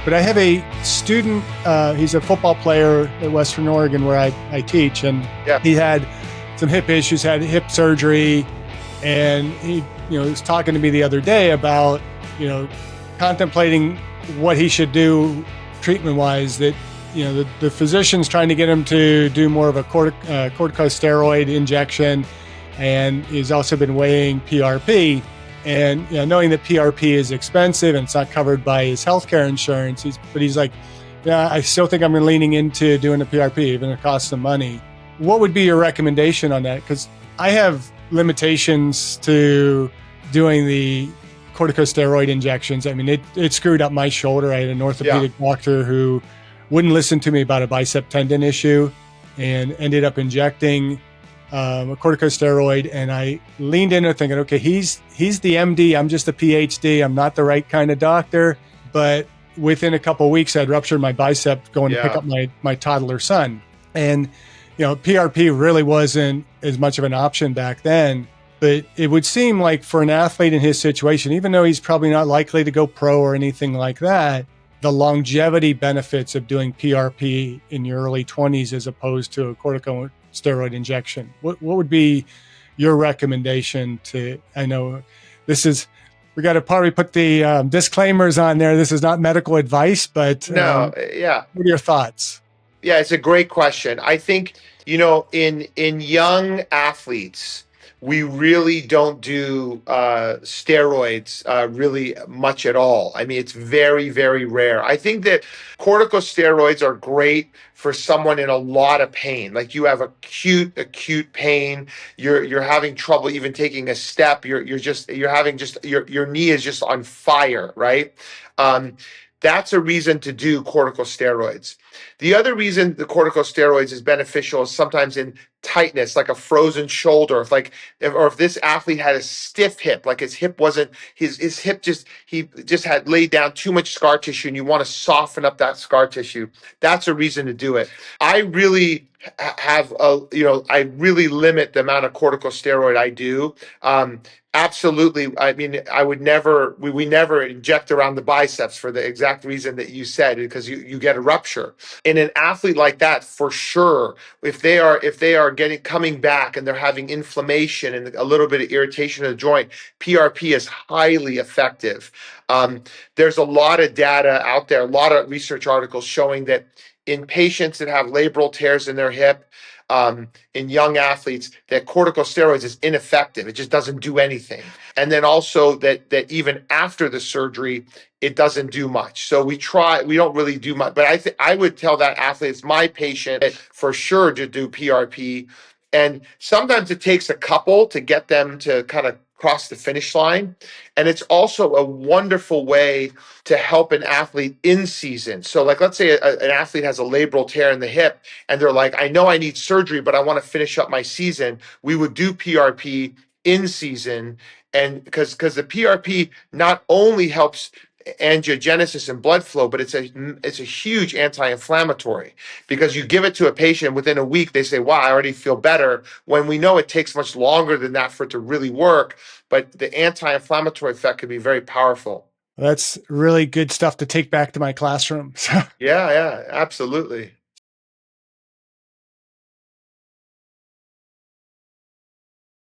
But I have a student, he's a football player at Western Oregon where I teach, and he had some hip issues, had hip surgery, and he was talking to me the other day about, contemplating what he should do treatment-wise, that, the physician's trying to get him to do more of a corticosteroid injection, and he's also been weighing PRP. And knowing that PRP is expensive and it's not covered by his healthcare insurance, he's like, yeah, I still think I'm leaning into doing a PRP, even if it costs some money. What would be your recommendation on that? Because I have limitations to doing the corticosteroid injections. I mean, it screwed up my shoulder. I had an orthopedic doctor who wouldn't listen to me about a bicep tendon issue and ended up injecting a corticosteroid, and I leaned into it thinking, okay, he's the MD, I'm just a PhD, I'm not the right kind of doctor. But within a couple of weeks, I'd ruptured my bicep going to pick up my toddler son. And, PRP really wasn't as much of an option back then. But it would seem like for an athlete in his situation, even though he's probably not likely to go pro or anything like that, the longevity benefits of doing PRP in your early 20s as opposed to a corticosteroid injection. What would be your recommendation to, I know we got to probably put the disclaimers on there. This is not medical advice, but what are your thoughts? Yeah, it's a great question. I think, in young athletes, we really don't do steroids really much at all. I mean, it's very, very rare. I think that corticosteroids are great for someone in a lot of pain. Like you have acute pain. You're having trouble even taking a step. Your knee is just on fire, right? That's a reason to do corticosteroids. The other reason the corticosteroids is beneficial is sometimes in tightness, like a frozen shoulder. If this athlete had a stiff hip, like his hip wasn't, his hip he just had laid down too much scar tissue, and you want to soften up that scar tissue. That's a reason to do it. I really I really limit the amount of corticosteroid I do. Absolutely. I mean, we never inject around the biceps for the exact reason that you said, because you get a rupture. In an athlete like that, for sure, if they are coming back and they're having inflammation and a little bit of irritation of the joint, PRP is highly effective. There's a lot of data out there, a lot of research articles showing that in patients that have labral tears in their hip, in young athletes, that corticosteroids is ineffective. It just doesn't do anything. And then also that even after the surgery, it doesn't do much. So we don't really do much. But I would tell that athlete, it's my patient, for sure to do PRP. And sometimes it takes a couple to get them to kind of cross the finish line. And it's also a wonderful way to help an athlete in season. So like, let's say an athlete has a labral tear in the hip and they're like, I know I need surgery, but I want to finish up my season. We would do PRP in season. And because the PRP not only helps angiogenesis and blood flow, but it's a huge anti-inflammatory, because you give it to a patient within a week, they say, wow, I already feel better, when we know it takes much longer than that for it to really work. But the anti-inflammatory effect can be very powerful. That's really good stuff to take back to my classroom. Yeah, absolutely.